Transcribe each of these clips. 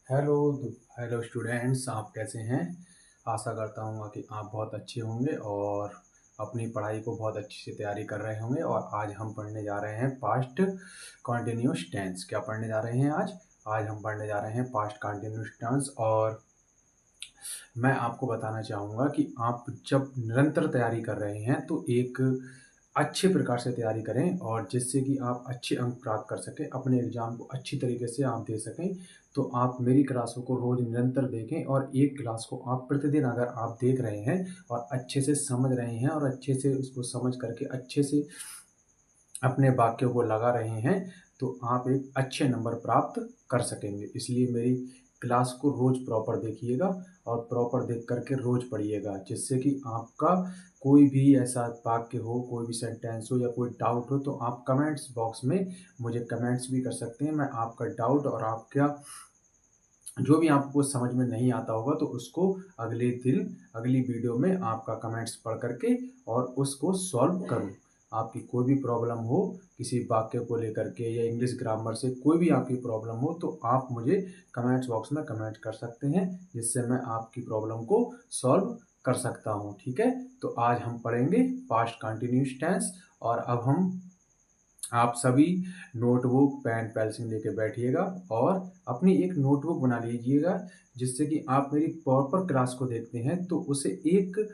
Hello hello students, आप कैसे हैं। आशा करता हूँ कि आप बहुत अच्छे होंगे और अपनी पढ़ाई को बहुत अच्छे से तैयारी कर रहे होंगे। और आज हम पढ़ने जा रहे हैं पास्ट कॉन्टिन्यूस टेंस। क्या पढ़ने जा रहे हैं आज हम पढ़ने जा रहे हैं पास्ट कॉन्टिन्यूस टेंस। और मैं आपको बताना चाहूँगा कि आप जब निरंतर तैयारी कर रहे हैं तो एक अच्छे प्रकार से तैयारी करें, और जिससे कि आप अच्छे अंक प्राप्त कर सकें, अपने एग्ज़ाम को अच्छी तरीके से आप दे सकें। तो आप मेरी क्लासों को रोज़ निरंतर देखें, और एक क्लास को आप प्रतिदिन अगर आप देख रहे हैं और अच्छे से समझ रहे हैं और अच्छे से उसको समझ करके अच्छे से अपने वाक्यों को लगा रहे हैं, तो आप एक अच्छे नंबर प्राप्त कर सकेंगे। इसलिए मेरी क्लास को रोज़ प्रॉपर देखिएगा और प्रॉपर देख करके रोज़ पढ़िएगा, जिससे कि आपका कोई भी ऐसा वाक्य हो, कोई भी सेंटेंस हो या कोई डाउट हो, तो आप कमेंट्स बॉक्स में मुझे कमेंट्स भी कर सकते हैं। मैं आपका डाउट और आपका जो भी आपको समझ में नहीं आता होगा तो उसको अगले दिन अगली वीडियो में आपका कमेंट्स पढ़ करके और उसको सॉल्व करूँ। आपकी कोई भी प्रॉब्लम हो किसी वाक्य को लेकर के या इंग्लिश ग्रामर से कोई भी आपकी प्रॉब्लम हो, तो आप मुझे कमेंट्स बॉक्स में कमेंट कर सकते हैं, जिससे मैं आपकी प्रॉब्लम को सॉल्व कर सकता हूँ। ठीक है, तो आज हम पढ़ेंगे पास्ट कंटिन्यूअस टेंस। और अब हम आप सभी नोटबुक पेन पेंसिल लेके बैठिएगा और अपनी एक नोटबुक बना लीजिएगा, जिससे कि आप मेरी प्रॉपर क्लास को देखते हैं तो उसे एक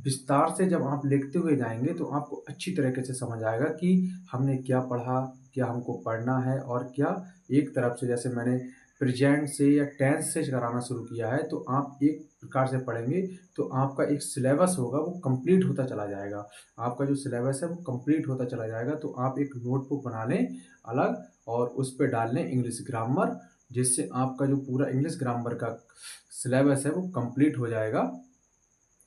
विस्तार से जब आप लिखते हुए जाएंगे तो आपको अच्छी तरीके से समझ आएगा कि हमने क्या पढ़ा, क्या हमको पढ़ना है, और क्या एक तरफ से जैसे मैंने प्रेजेंट से या टेंस से कराना शुरू किया है, तो आप एक प्रकार से पढ़ेंगे तो आपका एक सिलेबस होगा वो कंप्लीट होता चला जाएगा। आपका जो सिलेबस है वो कंप्लीट होता चला जाएगा। तो आप एक नोटबुक बना लें अलग और उस पे डाल लें इंग्लिश ग्रामर, जिससे आपका जो पूरा इंग्लिश ग्रामर का सिलेबस है वो कंप्लीट हो जाएगा।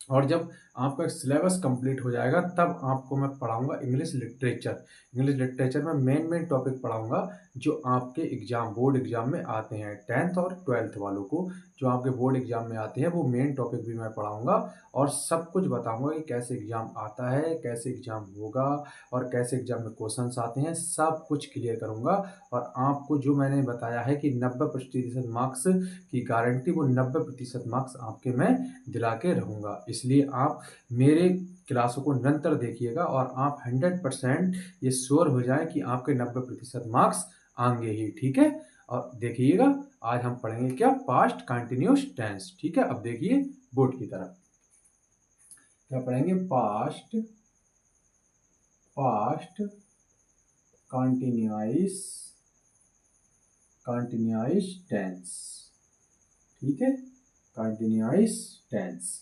और जब आपका सिलेबस कंप्लीट हो जाएगा तब आपको मैं पढ़ाऊंगा इंग्लिश लिटरेचर। इंग्लिश लिटरेचर में मेन टॉपिक पढ़ाऊंगा जो आपके एग्जाम बोर्ड एग्जाम में आते हैं, 10th और 12th वालों को जो आपके बोर्ड एग्जाम में आते हैं वो मेन टॉपिक भी मैं पढ़ाऊंगा। और सब कुछ बताऊंगा कि कैसे एग्जाम आता है, कैसे एग्जाम होगा और कैसे एग्जाम में क्वेश्चंस आते हैं, सब कुछ क्लियर करूंगा। और आपको जो मैंने बताया है कि 90% मार्क्स की गारंटी, वो 90% मार्क्स आपके मैं दिला के रहूँगा। इसलिए आप मेरे क्लासों को निरंतर देखिएगा और आप 100% ये श्योर हो जाए कि आपके 90% मार्क्स आएंगे ही। ठीक है, और देखिएगा आज हम पढ़ेंगे क्या, पास्ट कंटिन्यूअस टेंस। ठीक है, अब देखिए बोर्ड की तरफ क्या पढ़ेंगे, past past continuous continuous tense. ठीक है, continuous tense,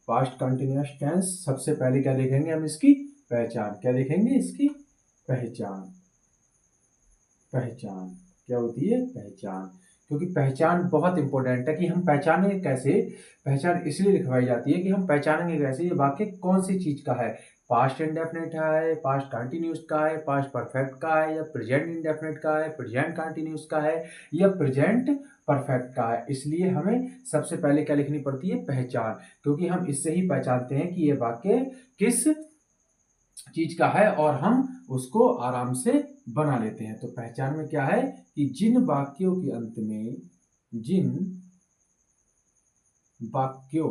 past continuous tense. सबसे पहले क्या देखेंगे हम, इसकी पहचान। क्या देखेंगे, इसकी पहचान। पहचान क्या होती है, पहचान। क्योंकि पहचान बहुत इंपॉर्टेंट है कि हम पहचानेंगे कैसे। पहचान इसलिए लिखवाई जाती है कि हम पहचानेंगे कैसे ये वाक्य कौन सी चीज का है, पास्ट इंडेफिनिट है, पास्ट कंटिन्यूअस का है, पास्ट परफेक्ट का है, या प्रेजेंट इंडेफिनिट का है, प्रेजेंट कंटिन्यूअस का है, या प्रेजेंट परफेक्ट का है। इसलिए हमें सबसे पहले क्या लिखनी पड़ती है, पहचान। क्योंकि हम इससे ही पहचानते हैं कि ये वाक्य किस चीज का है और हम उसको आराम से बना लेते हैं। तो पहचान में क्या है कि जिन वाक्यों के अंत में वाक्यों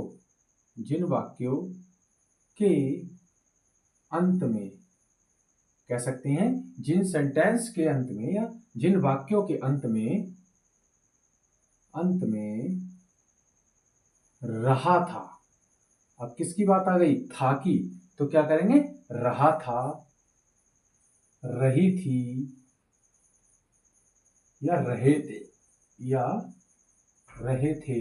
जिन वाक्यों के अंत में, कह सकते हैं जिन सेंटेंस के अंत में या जिन वाक्यों के अंत में रहा था। अब किसकी बात आ गई, था की, तो क्या करेंगे, रहा था, रही थी, या रहे थे, या रहे थे,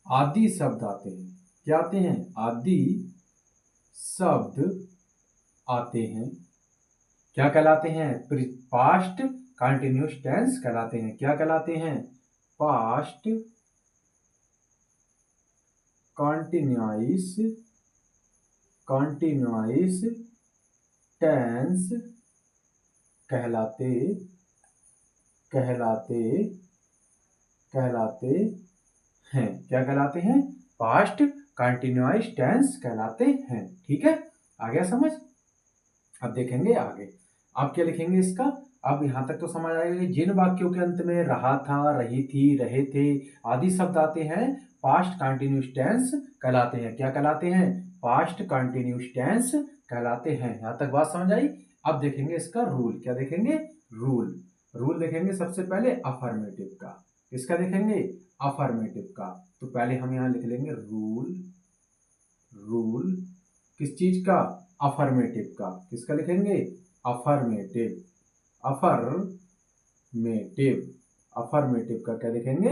आदि शब्द आते हैं। क्या आते हैं, आदि शब्द आते हैं। क्या कहलाते हैं, पास्ट कंटिन्यूअस टेंस कहलाते हैं। क्या कहलाते हैं, पास्ट कंटिन्यूअस टेंस कहलाते हैं। क्या कहलाते हैं, पास्ट कंटिन्यूअस टेंस कहलाते हैं। ठीक है, आ गया समझ। अब देखेंगे आगे, अब क्या लिखेंगे इसका? अब यहाँ तक तो समझ आएगा। जिन वाक्यों के अंत में रहा था, रही थी, रहे थे आदि शब्द आते हैं पास्ट कंटिन्यूअस टेंस कहलाते हैं। क्या कहलाते हैं? पास्ट कंटिन्यूअस टेंस कहलाते हैं। यहाँ तक बात समझ आई? अब देखेंगे इसका रूल। क्या देखेंगे? रूल। रूल देखेंगे सबसे पहले अफर्मेटिव का। किसका देखेंगे? अफर्मेटिव का। तो पहले हम यहाँ लिख लेंगे रूल। रूल किस चीज का? अफर्मेटिव का। किसका लिखेंगे? अफर्मेटिव। अफर्मेटिव। अफर्मेटिव का क्या लिखेंगे?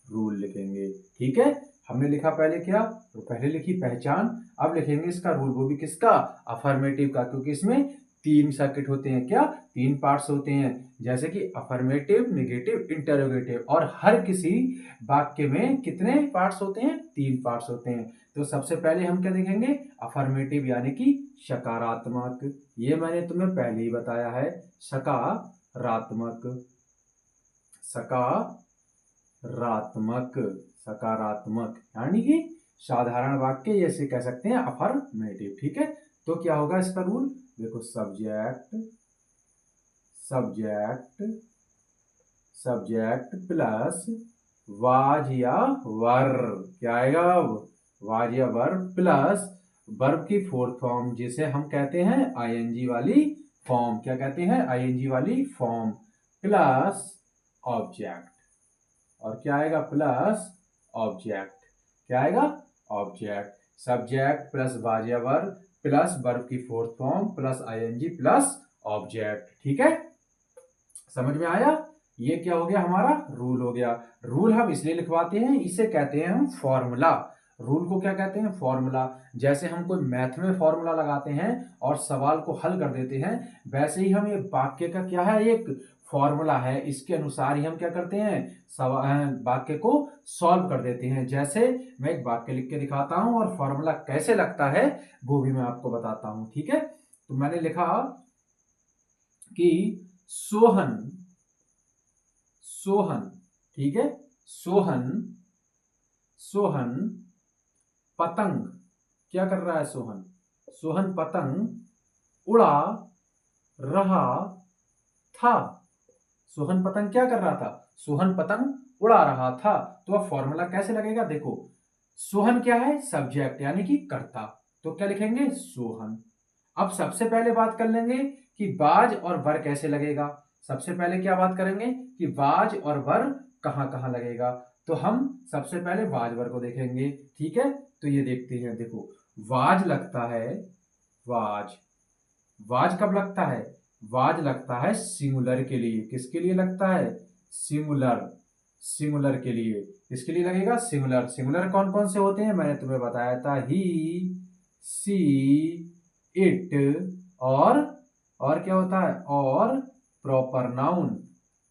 रूल लिखेंगे। ठीक है, हमने लिखा पहले क्या? तो पहले लिखी पहचान, अब लिखेंगे इसका रूल। वो भी किसका? अफर्मेटिव का, क्योंकि इसमें 3 सर्किट होते हैं। क्या? 3 पार्ट्स होते हैं, जैसे कि अफर्मेटिव, नेगेटिव, इंटरोगेटिव। और हर किसी वाक्य में कितने पार्ट्स होते हैं? 3 पार्ट्स होते हैं। तो सबसे पहले हम क्या देखेंगे? अफर्मेटिव यानी कि सकारात्मक। ये मैंने तुम्हें पहले ही बताया है, सकारात्मक। सकारात्मक। सकारात्मक यानी कि साधारण वाक्य, जैसे कह सकते हैं अफर्मेटिव। ठीक है, तो क्या होगा इसका रूल? देखो, subject, subject, subject plus was या वर। क्या आएगा अब? वाज या वर प्लस वर्ब की फोर्थ फॉर्म, जिसे हम कहते हैं आईएनजी वाली फॉर्म। क्या कहते हैं? आईएनजी वाली फॉर्म प्लस ऑब्जेक्ट। और क्या आएगा? Plus object. क्या आएगा? ऑब्जेक्ट। सब्जेक्ट प्लस वाज या वर प्लस वर्ब की fourth form plus ING plus object. ठीक है, समझ में आया? ये क्या हो गया? हमारा रूल हो गया। रूल हम इसलिए लिखवाते हैं, इसे कहते हैं हम फॉर्मूला। रूल को क्या कहते हैं? फॉर्मूला। जैसे हम कोई मैथ में फॉर्मूला लगाते हैं और सवाल को हल कर देते हैं, वैसे ही हम ये वाक्य का क्या है? एक फॉर्मूला है। इसके अनुसार ही हम क्या करते हैं? वाक्य को सॉल्व कर देते हैं। जैसे मैं एक वाक्य लिख के दिखाता हूं और फॉर्मूला कैसे लगता है वो भी मैं आपको बताता हूं। ठीक है, तो मैंने लिखा कि सोहन, सोहन, ठीक है, सोहन, सोहन पतंग क्या कर रहा है? सोहन, सोहन पतंग उड़ा रहा था। सोहन पतंग क्या कर रहा था? सोहन पतंग उड़ा रहा था। तो अब फॉर्मूला कैसे लगेगा? देखो, सोहन क्या है? सब्जेक्ट यानी कि कर्ता। तो क्या लिखेंगे? सोहन। अब सबसे पहले बात कर लेंगे कि बाज और वर कैसे लगेगा। सबसे पहले क्या बात करेंगे कि बाज और वर कहां कहां लगेगा। तो हम सबसे पहले वाज वर को देखेंगे। ठीक है, तो ये देखते हैं। देखो, वाज लगता है, वाज। वाज कब लगता है? वाज लगता है सिंगुलर के लिए। किसके लिए लगता है? सिंगुलर। सिंगुलर के लिए। किसके लिए लगेगा? सिंगुलर। सिंगुलर कौन कौन से होते हैं? मैंने तुम्हें बताया था, ही, सी, इट, और क्या होता है? और प्रॉपर नाउन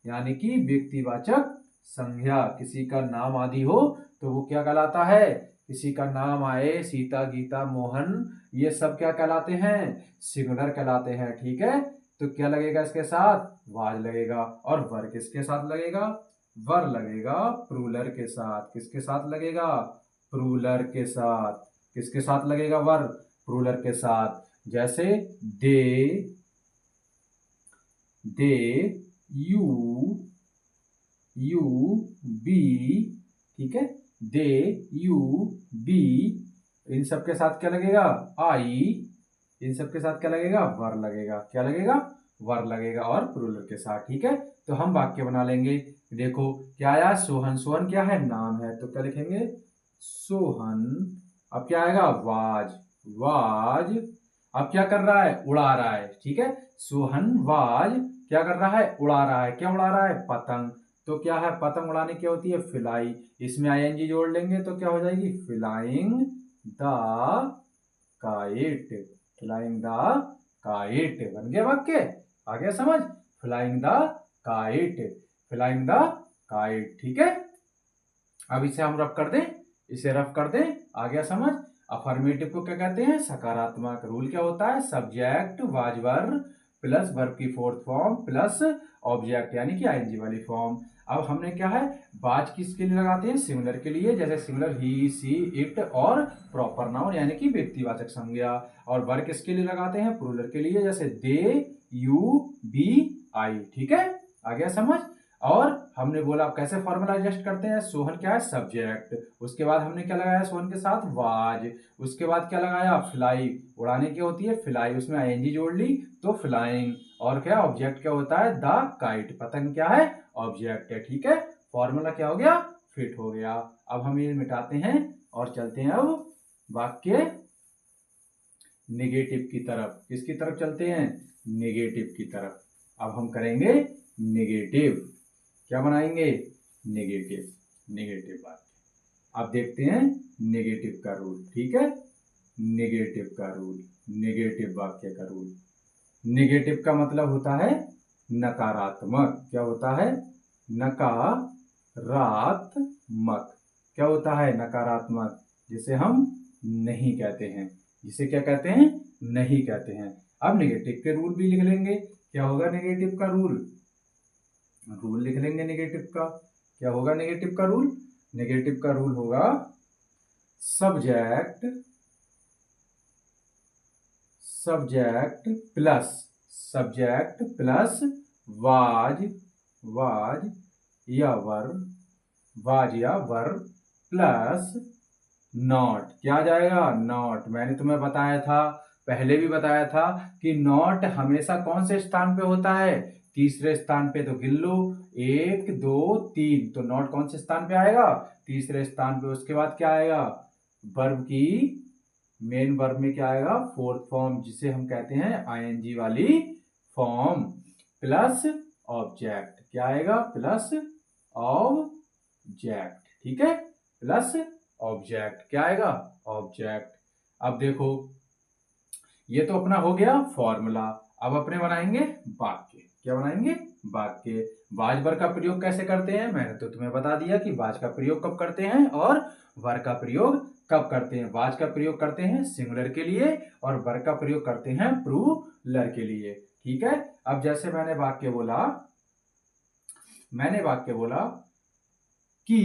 यानी कि व्यक्तिवाचक संज्ञा। किसी का नाम आदि हो तो वो क्या कहलाता है? किसी का नाम आए, सीता, गीता, मोहन, ये सब क्या कहलाते हैं? सिंगुलर कहलाते हैं। ठीक है, तो क्या लगेगा इसके साथ? वाज लगेगा। और वर किसके साथ लगेगा? वर लगेगा प्लूरल के साथ। किसके साथ लगेगा? प्लूरल के साथ। किसके साथ लगेगा वर? प्लूरल के साथ। जैसे दे, दे, यू, यू, बी। ठीक है, दे, यू, बी, इन सब के साथ क्या लगेगा? आई। इन सब के साथ क्या लगेगा? वर लगेगा। क्या लगेगा? वर लगेगा और प्लूरल के साथ। ठीक है, तो हम वाक्य बना लेंगे। देखो क्या आया? सोहन। सोहन क्या है? नाम है। तो क्या लिखेंगे? सोहन। अब क्या आएगा? वाज। वाज। अब क्या कर रहा है? उड़ा रहा है। ठीक है, सोहन वाज क्या कर रहा है? उड़ा रहा है। क्या उड़ा रहा है? पतंग। तो क्या है? पतंग उड़ाने क्या होती है? फ्लाई। इसमें आईएनजी जोड़ लेंगे तो क्या हो जाएगी? Flying the kite. Flying the kite बन गया वाक्य। आ गया समझ? Flying the kite. Flying the kite. ठीक है, अब इसे हम रफ कर दें। इसे रफ कर दें। आ गया समझ? अफर्मेटिव को क्या कहते हैं? सकारात्मक। रूल क्या होता है? Subject was verb plus verb की फोर्थ फॉर्म प्लस ऑब्जेक्ट यानी कि आईएनजी वाली फॉर्म। अब हमने क्या है? वाज किसके लिए लगाते हैं? सिंगुलर के लिए। जैसे सिंगुलर ही, सी, इट और प्रॉपर नाउन यानी कि व्यक्तिवाचक संज्ञा। और वर्ब किसके लिए लगाते हैं? प्लूरल के लिए। जैसे दे, UBI, ठीक है, आ गया समझ। और हमने बोला आप कैसे फॉर्मूला एडजस्ट करते हैं, सोहन क्या है सब्जेक्ट, उसके बाद हमने क्या लगाया सोहन के साथ वाज, उसके बाद क्या लगाया फ्लाई, उड़ाने की होती है फ्लाई, उसमें ING जोड़ ली तो फ्लाइंग, और क्या ऑब्जेक्ट क्या होता है द काइट, पतंग क्या है ऑब्जेक्ट है, ठीक है, फॉर्मूला क्या हो गया फिट हो गया। अब हम ये मिटाते हैं और चलते हैं अब वाक्य नेगेटिव की तरफ। किसकी तरफ चलते हैं, नेगेटिव की तरफ। अब हम करेंगे नेगेटिव, क्या बनाएंगे नेगेटिव, नेगेटिव वाक्य। अब देखते हैं नेगेटिव का रूल, ठीक है, नेगेटिव का रूल, नेगेटिव वाक्य का रूल। नेगेटिव का मतलब होता है नकारात्मक, क्या होता है नकारात्मक, क्या होता है नकारात्मक, जिसे हम नहीं कहते हैं, जिसे क्या कहते हैं नहीं कहते हैं। अब नेगेटिव के रूल भी लिख लेंगे, क्या होगा नेगेटिव का रूल, रूल लिख लेंगे नेगेटिव का, क्या होगा नेगेटिव का रूल, नेगेटिव का रूल होगा subject, subject plus, subject plus was, was या वर, वाज या वर प्लस नॉट, क्या आ जाएगा नॉट। मैंने तुम्हें बताया था, पहले भी बताया था कि नॉट हमेशा कौन से स्थान पे होता है, तीसरे स्थान पे, तो गिन लो 1 2 3, तो नॉट कौन से स्थान पे आएगा तीसरे स्थान पे। उसके बाद क्या आएगा वर्ब की मेन वर्ब में क्या आएगा फोर्थ फॉर्म, जिसे हम कहते हैं ING वाली फॉर्म, प्लस ऑब्जेक्ट, क्या आएगा प्लस ऑब्जेक्ट, ठीक है, प्लस ऑब्जेक्ट, क्या आएगा ऑब्जेक्ट। अब देखो ये तो अपना हो गया फॉर्मूला, अब अपने बनाएंगे वाक्य, क्या बनाएंगे वाक्य। वाज वर का प्रयोग कैसे करते हैं, मैंने तो तुम्हें बता दिया कि वाज का प्रयोग कब करते हैं और वर का प्रयोग कब करते हैं। वाज का प्रयोग करते हैं सिंगुलर के लिए और वर का प्रयोग करते हैं प्लूरल के लिए, ठीक है। अब जैसे मैंने वाक्य बोला, मैंने वाक्य बोला कि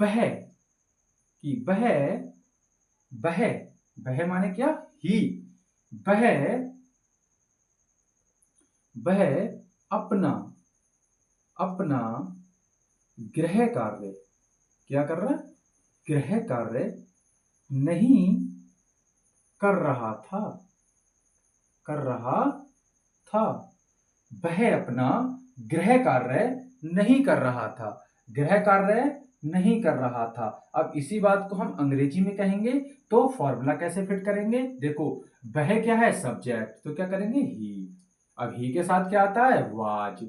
वह, कि वह, वह, वह माने क्या ही, वह, वह अपना, अपना गृह कार्य, क्या कर रहा है गृह कार्य नहीं कर रहा था, कर रहा था, वह अपना गृह कार्य नहीं कर रहा था, गृह कार्य नहीं कर रहा था। अब इसी बात को हम अंग्रेजी में कहेंगे तो फॉर्मूला कैसे फिट करेंगे, देखो वह क्या है सब्जेक्ट, तो क्या करेंगे ही, अब ही के साथ क्या आता है वाज,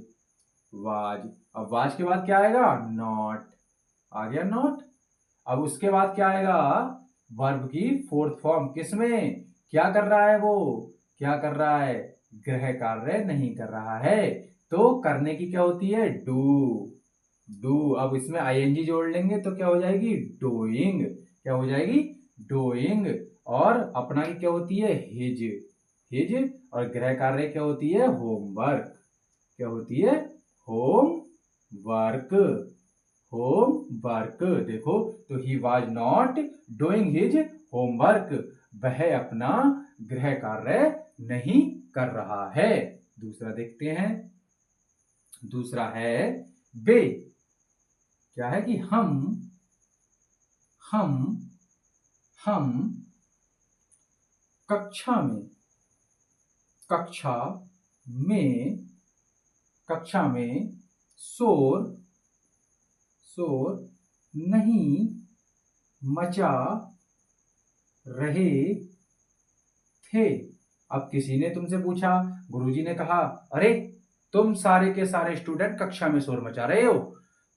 वाज, अब वाज के बाद क्या आएगा नॉट, आ गया नॉट। अब उसके बाद क्या आएगा वर्ब की फोर्थ फॉर्म, किसमें क्या कर रहा है वो, क्या कर रहा है गृह कार्य नहीं कर रहा है, तो करने की क्या होती है डू, डू। अब इसमें ING जोड़ लेंगे तो क्या हो जाएगी डूइंग, क्या हो जाएगी डूइंग। और अपना की क्या होती है हिज, हिज, और गृह कार्य क्या होती है होमवर्क, क्या होती है होमवर्क, होमवर्क। देखो तो he was not doing his homework, वह अपना गृह कार्य नहीं कर रहा है। दूसरा देखते हैं, दूसरा है वे, क्या है कि हम, हम कक्षा में, कक्षा में, कक्षा में शोर, शोर नहीं मचा रहे थे। अब किसी ने तुमसे पूछा, गुरुजी ने कहा अरे तुम सारे के सारे स्टूडेंट कक्षा में शोर मचा रहे हो,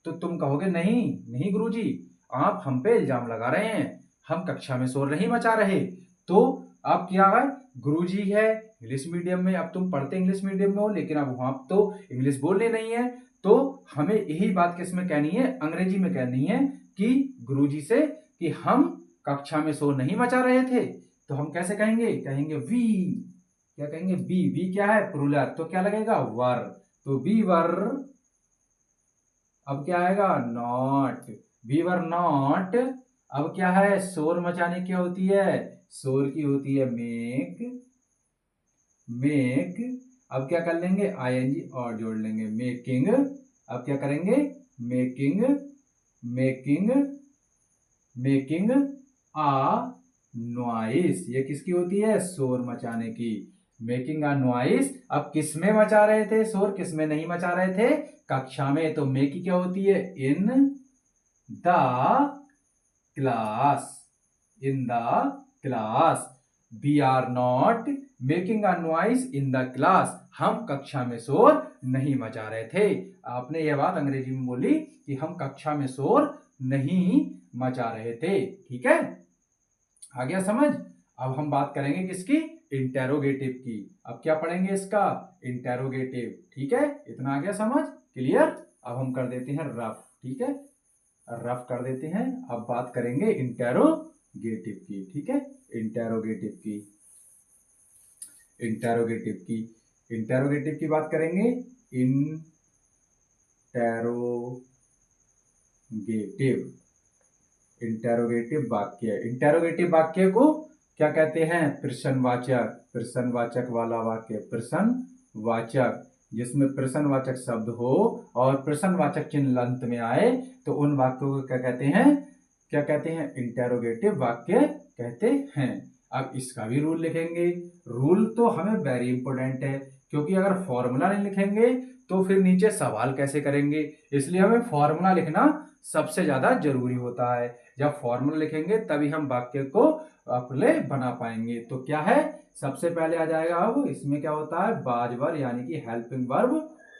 तो तुम कहोगे नहीं नहीं गुरुजी, आप हम पे इल्जाम लगा रहे हैं, हम कक्षा में शोर नहीं मचा रहे। तो अब क्या है गुरुजी है इंग्लिश मीडियम में, अब तुम पढ़ते इंग्लिश मीडियम में हो लेकिन अब वहां तो इंग्लिश बोलने नहीं है, तो हमें यही बात किसमें कहनी है अंग्रेजी में कहनी है कि गुरुजी से कि हम कक्षा में शोर नहीं मचा रहे थे। तो हम कैसे कहेंगे, कहेंगे वी, क्या कहेंगे वी, वी क्या है प्लूरल, तो क्या लगेगा वर, तो वी वर, अब क्या आएगा नॉट, वी वर नॉट। अब क्या है शोर मचाने की होती है, शोर की होती है मेक, मेक, अब क्या कर लेंगे, आईएनजी और जोड़ लेंगे, मेकिंग। अब क्या करेंगे, मेकिंग, मेकिंग, मेकिंग आ नॉइस। ये किसकी होती है, शोर मचाने की, मेकिंग अ नॉइस। अब किस में मचा रहे थे शोर, किस में नहीं मचा रहे थे, कक्षा में। तो मेकी क्या होती है, in the class, in the class. We are not making a noise in the class, हम कक्षा में शोर नहीं मचा रहे थे। आपने यह बात अंग्रेजी में बोली कि हम कक्षा में शोर नहीं मचा रहे थे। ठीक है, आ गया समझ। अब हम बात करेंगे किसकी, इंटेरोगेटिव की। अब क्या पढ़ेंगे इसका, इंटेरोगेटिव। ठीक है, इतना आ गया समझ, क्लियर। अब हम कर देते हैं रफ। ठीक है, रफ कर देते हैं। अब बात करेंगे इंटेरोगेटिव की। ठीक है, इंटेरोगेटिव की, इंटेरोगेटिव की, इंटेरोगेटिव की बात करेंगे। इंटेरोगेटिव, इंटेरोगेटिव वाक्य, इंटेरोगेटिव वाक्य को क्या कहते हैं, प्रश्नवाचक, प्रश्नवाचक वाला वाक्य, प्रश्नवाचक, जिसमें प्रश्नवाचक शब्द हो और प्रश्नवाचक चिन्ह अंत में आए, तो उन वाक्यों को क्या कहते हैं, क्या कहते हैं, इंटेरोगेटिव वाक्य कहते हैं। अब इसका भी रूल लिखेंगे। रूल तो हमें वेरी इंपॉर्टेंट है, क्योंकि अगर फॉर्मूला नहीं लिखेंगे तो फिर नीचे सवाल कैसे करेंगे, इसलिए हमें फॉर्मूला लिखना सबसे ज्यादा जरूरी होता है। जब फॉर्मूला लिखेंगे तभी हम वाक्य को अपने बना पाएंगे। तो क्या है, सबसे पहले आ जाएगा, अब इसमें क्या होता है, वाज वर्ब यानी कि हेल्पिंग वर्ब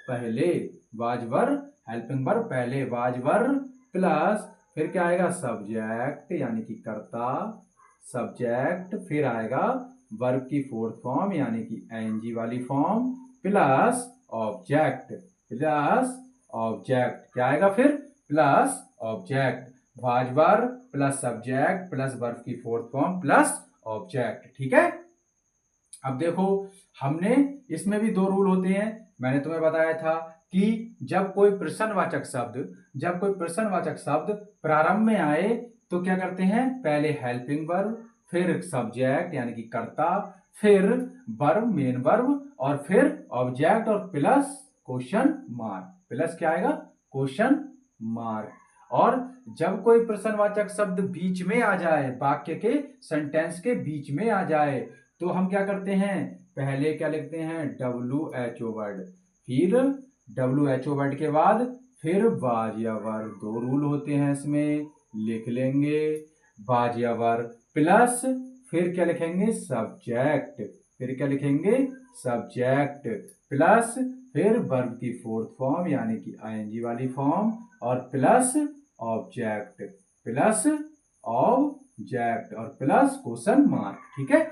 पहले, वाज वर्ब हेल्पिंग वर्ब पहले, वाज वर्ब प्लस फिर क्या आएगा, सब्जेक्ट यानी कि कर्ता, सब्जेक्ट, फिर आएगा वर्ब की फोर्थ फॉर्म यानी कि आईएनजी वाली form, plus object, plus object, क्या आएगा फिर, plus object, was verb plus subject plus verb की फोर्थ फॉर्म प्लस ऑब्जेक्ट। ठीक है, अब देखो हमने इसमें भी दो रूल होते हैं। मैंने तुम्हें बताया था कि जब कोई प्रश्नवाचक शब्द, जब कोई प्रश्नवाचक शब्द प्रारंभ में आए तो क्या करते हैं, पहले हेल्पिंग वर्ब, फिर सब्जेक्ट यानी कि कर्ता, फिर वर्ब मेन वर्ब, और फिर ऑब्जेक्ट और प्लस क्वेश्चन मार्क, प्लस क्या आएगा, क्वेश्चन मार्क। और जब कोई प्रश्नवाचक शब्द बीच में आ जाए, वाक्य के सेंटेंस के बीच में आ जाए, तो हम क्या करते हैं, पहले क्या लिखते हैं, WHO वर्ड, फिर WHO वर्ड के बाद फिर वाज या वर्ब, दो रूल होते हैं इसमें, लिख लेंगे वाज या वर्ब प्लस फिर क्या लिखेंगे, सब्जेक्ट, फिर क्या लिखेंगे, सब्जेक्ट प्लस फिर वर्ब की फोर्थ फॉर्म यानी कि आईएनजी वाली फॉर्म, और प्लस ऑब्जेक्ट, प्लस ऑब्जेक्ट और प्लस क्वेश्चन मार्क। ठीक है,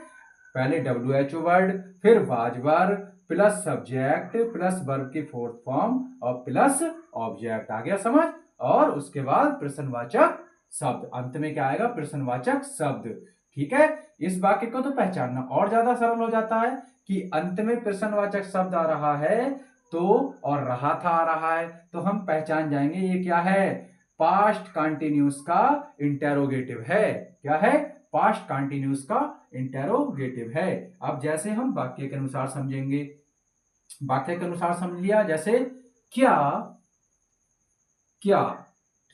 पहले WHO वर्ड, फिर was verb plus subject plus verb की फोर्थ फॉर्म और प्लस ऑब्जेक्ट, आ गया समझ। और उसके बाद प्रश्नवाचक शब्द, अंत में क्या आएगा, प्रश्नवाचक शब्द। ठीक है, इस वाक्य को तो पहचानना और ज्यादा सरल हो जाता है कि अंत में प्रश्नवाचक शब्द आ रहा है तो, और रहा था आ रहा है, तो हम पहचान जाएंगे ये क्या है, पास्ट कंटिन्यूस का इंटेरोगेटिव है। क्या है, पास्ट कंटिन्यूस का इंटेरोगेटिव है। अब जैसे हम वाक्य के अनुसार समझेंगे, वाक्य के अनुसार समझ लिया, जैसे क्या, क्या,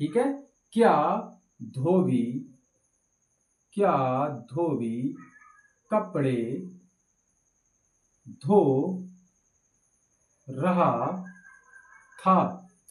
ठीक है, क्या धोबी, क्या धोबी कपड़े धो रहा था,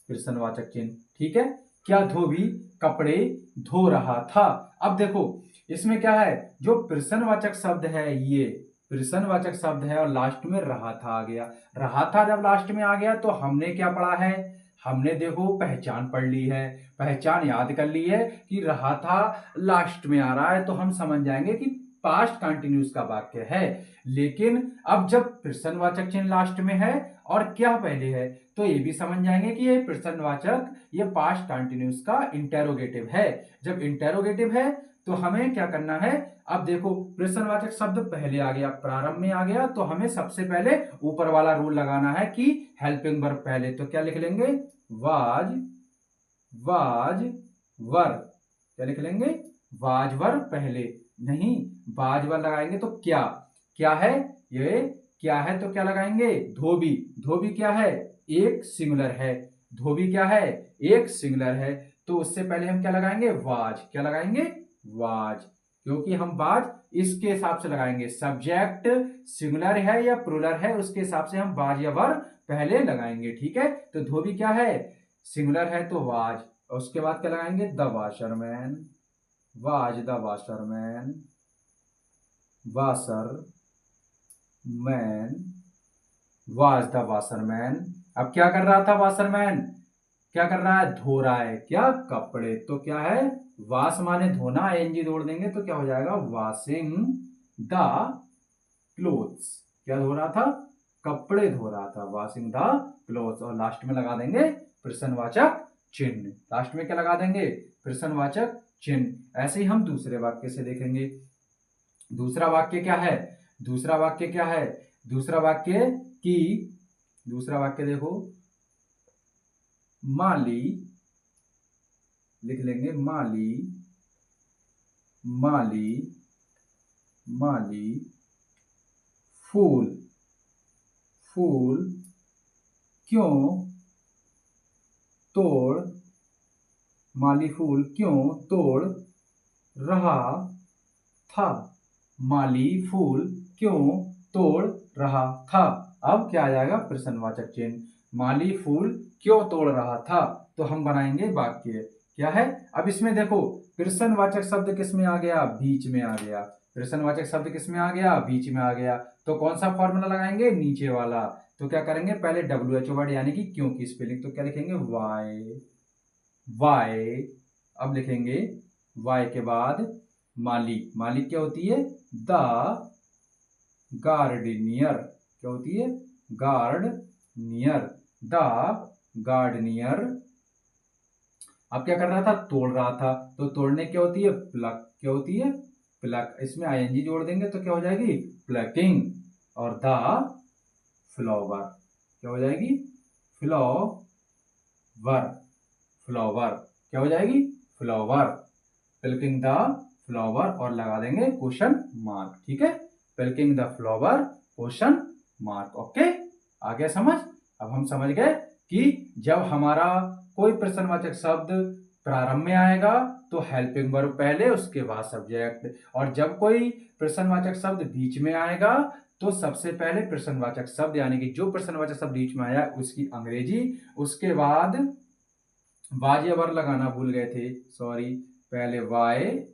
प्रश्नवाचक चिन्ह। ठीक है, क्या धोबी कपड़े धो रहा था। अब देखो इसमें क्या है, जो प्रश्नवाचक शब्द है, ये प्रश्नवाचक शब्द है और लास्ट में रहा था आ गया। रहा था जब लास्ट में आ गया तो हमने क्या पढ़ा है, हमने देखो पहचान पढ़ ली है, पहचान याद कर ली है कि रहा था लास्ट में आ रहा है, तो हम समझ जाएंगे कि पास्ट कंटिन्यूस का वाक्य है। लेकिन अब जब प्रश्नवाचक चिन्ह लास्ट में है और क्या पहले है, तो ये भी समझ जाएंगे कि ये प्रश्नवाचक, ये पास्ट कंटिन्यूस का इंटेरोगेटिव है। जब इंटेरोगेटिव है तो हमें क्या करना है, अब देखो प्रश्नवाचक शब्द पहले आ गया, प्रारंभ में आ गया, तो हमें सबसे पहले ऊपर वाला रूल लगाना है कि हेल्पिंग वर्ब पहले। तो क्या लिख लेंगे, वाज, वाज वर्ब, क्या लिख लेंगे, वाज वर्ब पहले, नहीं वाज वर्ब लगाएंगे तो क्या, क्या है ये, क्या है तो क्या लगाएंगे, धोबी। धोबी क्या है, एक सिंगुलर है। धोबी क्या है, एक सिंगुलर है। तो उससे पहले हम क्या लगाएंगे, वाज। क्या लगाएंगे, वाज, क्योंकि हम वाज इसके हिसाब से लगाएंगे, सब्जेक्ट सिंगुलर है या प्लूरल है उसके हिसाब से हम वाज या वर पहले लगाएंगे। ठीक है, तो धोबी क्या है, सिंगुलर है तो वाज। और उसके बाद क्या लगाएंगे, the washerman. Was the washerman, washer man, was the washerman. अब क्या कर रहा था वाशरमैन, क्या कर रहा है, धो रहा है क्या, कपड़े। तो क्या है, वाश माने धोना, एनजी जोड़ देंगे तो क्या हो जाएगा, वॉशिंग द क्लोथ्स। क्या धो रहा था, कपड़े धो रहा था, वॉशिंग द क्लोथ्स। और लास्ट में लगा देंगे प्रश्नवाचक चिन्ह। लास्ट में क्या लगा देंगे, प्रश्नवाचक चिन्ह। ऐसे ही हम दूसरे वाक्य से देखेंगे। दूसरा वाक्य क्या है, दूसरा वाक्य क्या है, दूसरा वाक्य की, दूसरा वाक्य देखो, माली, लिख लेंगे माली, माली, माली फूल, फूल क्यों तोड़, माली फूल क्यों तोड़ रहा था। माली फूल क्यों तोड़ रहा था। अब क्या आ जाएगा, प्रश्नवाचक चिन्ह। माली फूल क्यों तोड़ रहा था, तो हम बनाएंगे वाक्य। क्या है, अब इसमें देखो प्रश्नवाचक शब्द किस में आ गया, बीच में आ गया। प्रश्नवाचक शब्द किस में आ गया, बीच में आ गया। तो कौन सा फॉर्मूला लगाएंगे, नीचे वाला। तो क्या करेंगे, पहले WHO वर्ड यानी कि क्यों की स्पेलिंग, तो क्या लिखेंगे, वाई, वाई। अब लिखेंगे वाई के बाद माली। माली क्या होती है, द गार्डनियर। क्या होती है, गार्डनियर, द गार्डनियर। अब क्या कर रहा था, तोड़ रहा था। तो तोड़ने क्या होती है, प्लक। क्या होती है, प्लक। इसमें आईएनजी जोड़ देंगे तो क्या हो जाएगी, प्लकिंग। और द फ्लावर, क्या हो जाएगी, फ्लावर, फ्लावर। क्या हो जाएगी, फ्लावर, प्लकिंग द फ्लावर। और लगा देंगे क्वेश्चन मार्क। ठीक है, plucking the flower, question mark. Okay, आ गया समझ। अब हम समझ गए कि जब हमारा कोई प्रश्नवाचक शब्द प्रारंभ में आएगा तो हेल्पिंग वर्ब पहले, उसके बाद सब्जेक्ट। और जब कोई प्रश्नवाचक शब्द बीच में आएगा तो सबसे पहले प्रश्नवाचक शब्द, यानी कि जो प्रश्नवाचक शब्द बीच में आया उसकी अंग्रेजी, उसके बाद वाज या वर्ब लगाना भूल गए थे, सॉरी। पहले वाय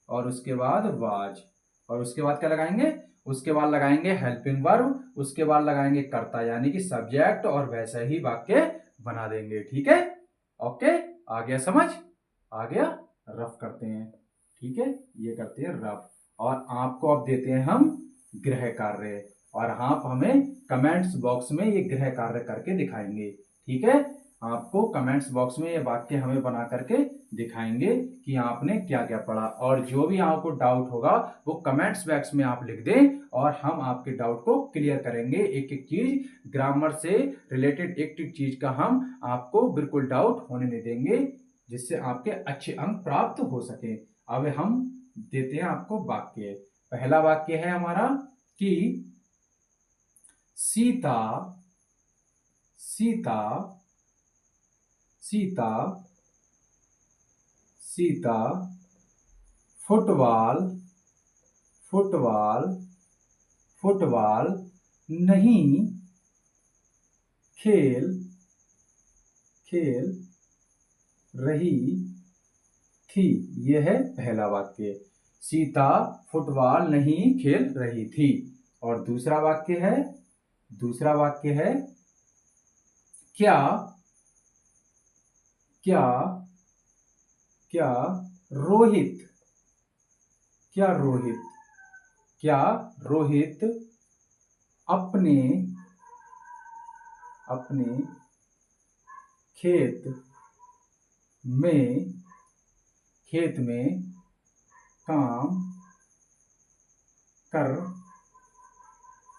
और उसके बाद वाज, और उसके बाद क्या लगाएंगे, उसके बाद लगाएंगे हेल्पिंग वर्ब, उसके बाद लगाएंगे कर्ता यानी कि सब्जेक्ट, और वैसा ही वाक्य बना देंगे। ठीक है, ओके, आ गया समझ, आ गया। रफ करते हैं। ठीक है, ये करते हैं रफ। और आपको अब देते हैं हम गृह कार्य, और आप हमें कमेंट्स बॉक्स में ये गृह कार्य करके दिखाएंगे। ठीक है, आपको कमेंट्स बॉक्स में ये वाक्य हमें बना करके दिखाएंगे कि आपने क्या क्या पढ़ा। और जो भी आपको डाउट होगा वो कमेंट्स बॉक्स में आप लिख दें, और हम आपके डाउट को क्लियर करेंगे। एक एक चीज, ग्रामर से रिलेटेड एक एक चीज का हम आपको बिल्कुल डाउट होने नहीं देंगे, जिससे आपके अच्छे अंक प्राप्त हो सके। अब हम देते हैं आपको वाक्य। पहला वाक्य है हमारा कि Sita, Sita, Sita, Sita football, football, football नहीं खेल, खेल रही थी। यह है पहला वाक्य, सीता फुटबॉल नहीं खेल रही थी। और दूसरा वाक्य है, दूसरा वाक्य है क्या, क्या, क्या रोहित, क्या रोहित, क्या रोहित अपने, अपने खेत में, खेत में काम कर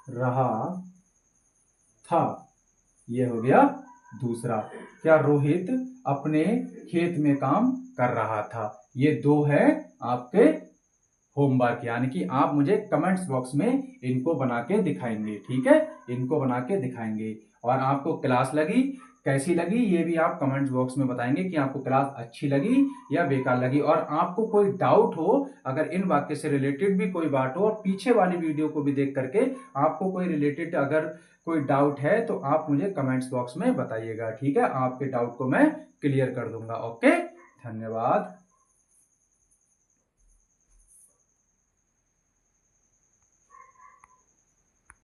रहा था। यह हो गया दूसरा, क्या रोहित अपने खेत में काम कर रहा था। ये दो है आपके होमवर्क, यानी कि आप मुझे कमेंट्स बॉक्स में इनको बना के दिखाएंगे, ठीक है, इनको बना के दिखाएंगे। और आपको क्लास लगी कैसी लगी ये भी आप कमेंट्स बॉक्स में बताएंगे कि आपको क्लास अच्छी लगी या बेकार लगी। और आपको कोई डाउट हो, अगर इन वाक्य से रिलेटेड भी कोई बात हो, और पीछे वाली वीडियो को भी देख करके आपको कोई रिलेटेड अगर कोई डाउट है तो आप मुझे कमेंट्स बॉक्स में बताइएगा, ठीक है, आपके डाउट को मैं क्लियर कर दूंगा। ओके, धन्यवाद।